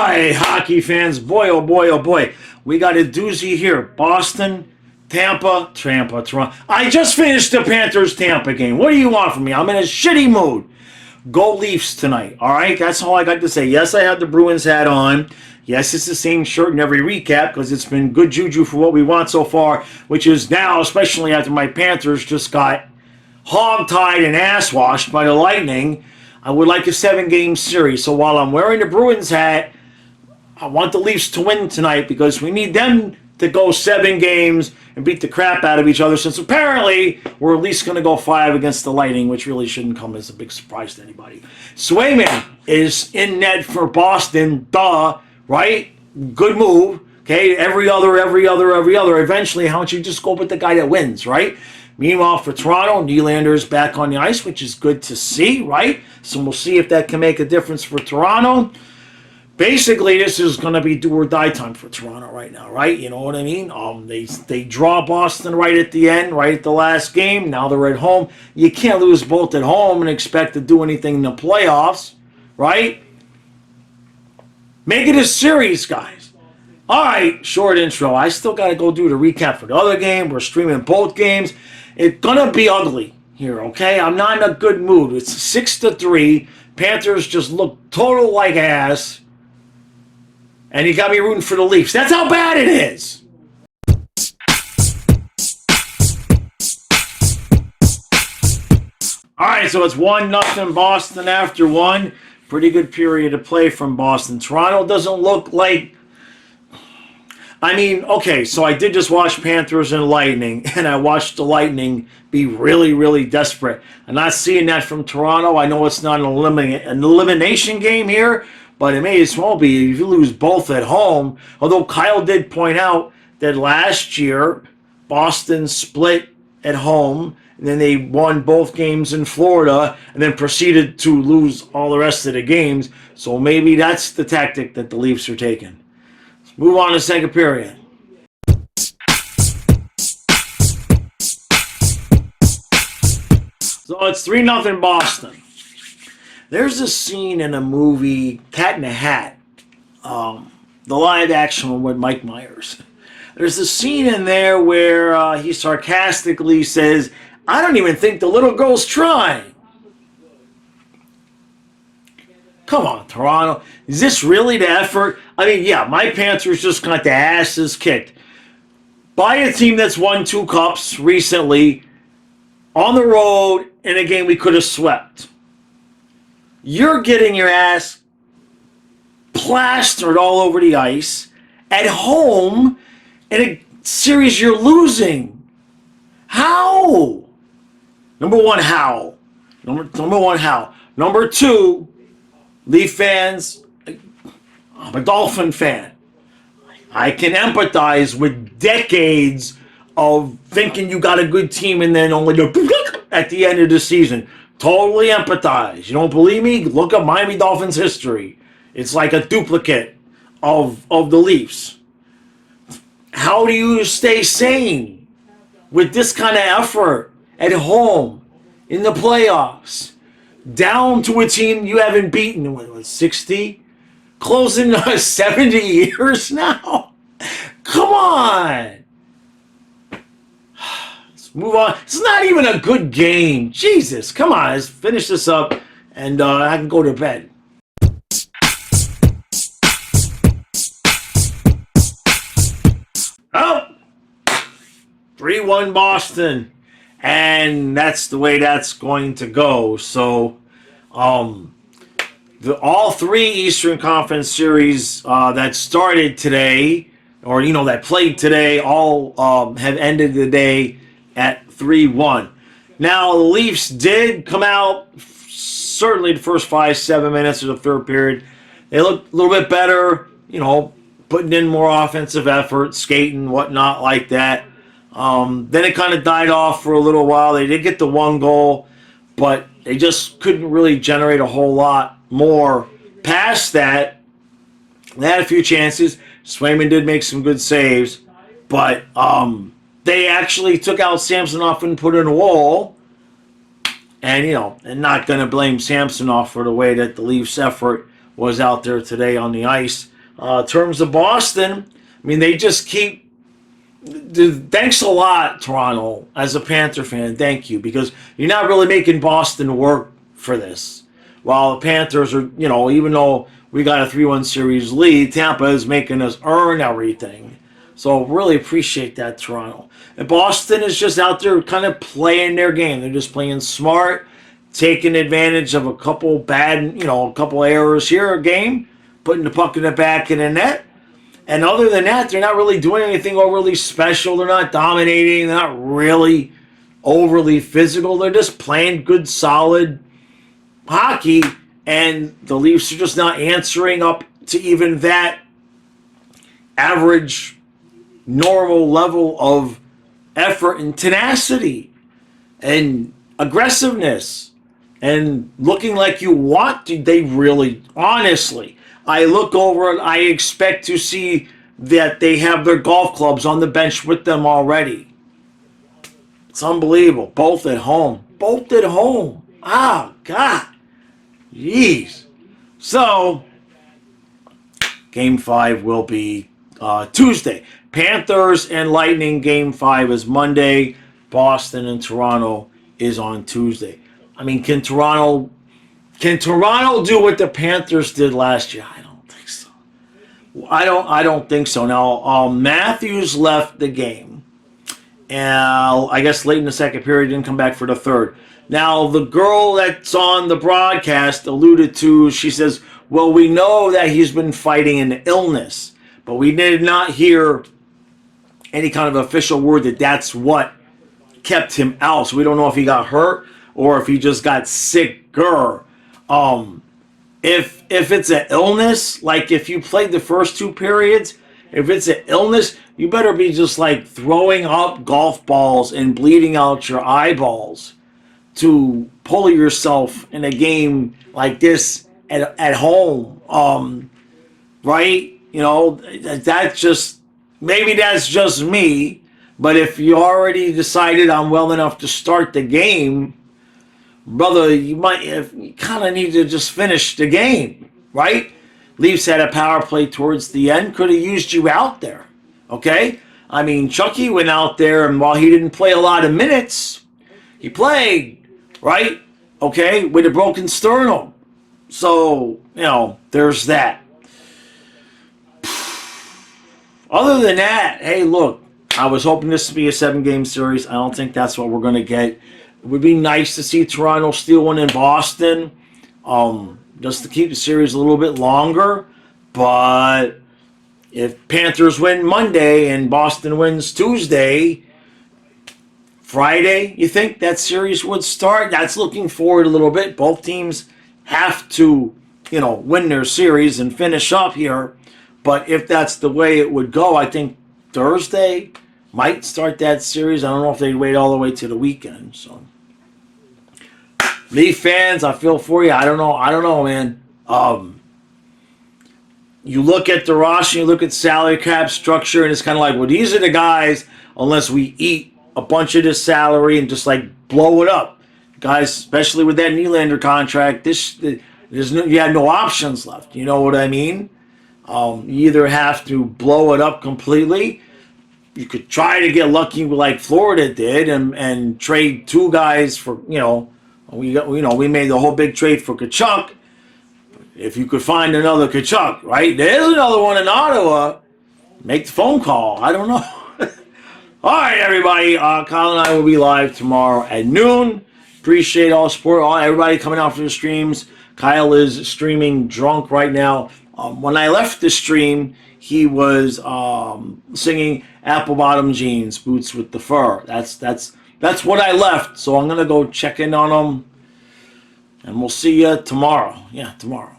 right, hockey fans, boy, oh boy, oh boy. We got a doozy here. Boston, Tampa, Toronto. I just finished the Panthers-Tampa game. What do you want from me? I'm in a shitty mood. Go Leafs tonight, all right? That's all I got to say. Yes, I have the Bruins hat on. Yes, it's the same shirt in every recap because it's been good juju for what we want so far, which is now, especially after my Panthers just got hog-tied and ass-washed by the Lightning. I would like a 7-game series. So while I'm wearing the Bruins hat, I want the Leafs to win tonight because we need them to go 7 games and beat the crap out of each other, since apparently we're at least going to go 5 against the Lightning, which really shouldn't come as a big surprise to anybody. Swayman is in net for Boston. Duh, right? Good move. Okay, every other. Eventually, how don't you just go with the guy that wins, right? Meanwhile, for Toronto, Nylander's back on the ice, which is good to see, right? So we'll see if that can make a difference for Toronto. Basically, this is going to be do or die time for Toronto right now, right? You know what I mean? They draw Boston right at the end, right at the last game. Now they're at home. You can't lose both at home and expect to do anything in the playoffs, right? Make it a series, guys. All right, short intro. I still got to go do the recap for the other game. We're streaming both games. It's going to be ugly here, okay? I'm not in a good mood. It's 6-3. Panthers just look total like ass. And you got me rooting for the Leafs. That's how bad it is. All right, so it's 1-0 Boston after 1. Pretty good period of play from Boston. Toronto doesn't look like... I mean, okay, so I did just watch Panthers and Lightning, and I watched the Lightning be really, really desperate. I'm not seeing that from Toronto. I know it's not an elimination game here, but it may as well be if you lose both at home. Although Kyle did point out that last year, Boston split at home, and then they won both games in Florida, and then proceeded to lose all the rest of the games. So maybe that's the tactic that the Leafs are taking. Let's move on to second period. So it's 3-0 Boston. There's a scene in a movie, Cat in a Hat, the live action one with Mike Myers. There's a scene in there where he sarcastically says, "I don't even think the little girl's trying." Come on, Toronto. Is this really the effort? I mean, yeah, my Panthers just got their asses kicked by a team that's won 2 cups recently on the road in a game we could have swept. You're getting your ass plastered all over the ice at home in a series you're losing. How? Number one, how? Number one, how? Number 2, Leaf fans, I'm a Dolphin fan. I can empathize with decades of thinking you got a good team and then only at the end of the season. Totally empathize. You don't believe me? Look up Miami Dolphins history. It's like a duplicate of the Leafs. How do you stay sane with this kind of effort at home in the playoffs? Down to a team you haven't beaten in, what, 60? Closing 70 years now? Come on. Move on. It's not even a good game. Jesus, come on. Let's finish this up, and I can go to bed. Oh, 3-1 Boston, and that's the way that's going to go. So, all 3 Eastern Conference series that started today, or that played today, all have ended the day at 3-1. Now, the Leafs did come out, certainly the first 5-7 minutes of the third period. They looked a little bit better, putting in more offensive effort, skating, whatnot like that. Then it kind of died off for a little while. They did get the 1 goal, but they just couldn't really generate a whole lot more past that. They had a few chances. Swayman did make some good saves, but they actually took out Samsonov and put in a wall. And, and not going to blame Samsonov for the way that the Leafs' effort was out there today on the ice. In terms of Boston, I mean, they just keep. Thanks a lot, Toronto, as a Panther fan. Thank you, because you're not really making Boston work for this. While the Panthers are, even though we got a 3-1 series lead, Tampa is making us earn everything. So really appreciate that, Toronto. And Boston is just out there kind of playing their game. They're just playing smart, taking advantage of a couple bad, a couple errors here a game, putting the puck in the back of the net. And other than that, they're not really doing anything overly special. They're not dominating. They're not really overly physical. They're just playing good, solid hockey. And the Leafs are just not answering up to even that average, normal level of effort and tenacity and aggressiveness and looking like you want to. They really, honestly, I look over and I expect to see that they have their golf clubs on the bench with them already. It's unbelievable. Both at home. Both at home. Oh, God. Jeez. So, Game 5 will be Tuesday. Panthers and Lightning Game 5 is Monday. Boston and Toronto is on Tuesday. I mean, can Toronto do what the Panthers did last year? I don't think so. I don't think so. Now, Matthews left the game. And I guess late in the second period, didn't come back for the third. Now, the girl that's on the broadcast alluded to, she says, well, we know that he's been fighting an illness, but we did not hear any kind of official word that that's what kept him out. So we don't know if he got hurt or if he just got sicker. If it's an illness, like if you played the first 2 periods, if it's an illness, you better be just like throwing up golf balls and bleeding out your eyeballs to pull yourself in a game like this at home. Right? That's just, maybe that's just me, but if you already decided I'm well enough to start the game, brother, you kind of need to just finish the game, right? Leafs had a power play towards the end, could have used you out there, okay? I mean, Chucky went out there, and while he didn't play a lot of minutes, he played, right? Okay, with a broken sternum. So, there's that. Other than that, hey, look, I was hoping this to be a 7-game series. I don't think that's what we're going to get. It would be nice to see Toronto steal one in Boston, just to keep the series a little bit longer. But if Panthers win Monday and Boston wins Tuesday, Friday, you think that series would start? That's looking forward a little bit. Both teams have to, win their series and finish up here. But if that's the way it would go, I think Thursday might start that series. I don't know if they'd wait all the way to the weekend. So, Leaf fans, I feel for you. I don't know, man. You look at the roster, you look at salary cap structure, and it's kind of like, well, these are the guys, unless we eat a bunch of this salary and just like blow it up. Guys, especially with that Nylander contract, you had no options left. You know what I mean? You either have to blow it up completely. You could try to get lucky like Florida did and trade 2 guys for, we made the whole big trade for Tkachuk. If you could find another Tkachuk, right? There's another one in Ottawa. Make the phone call. I don't know. All right, everybody. Kyle and I will be live tomorrow at noon. Appreciate all support. Everybody coming out for the streams. Kyle is streaming drunk right now. When I left the stream, he was singing "Apple Bottom Jeans, Boots with the Fur." That's what I left. So I'm gonna go check in on him, and we'll see you tomorrow. Yeah, tomorrow.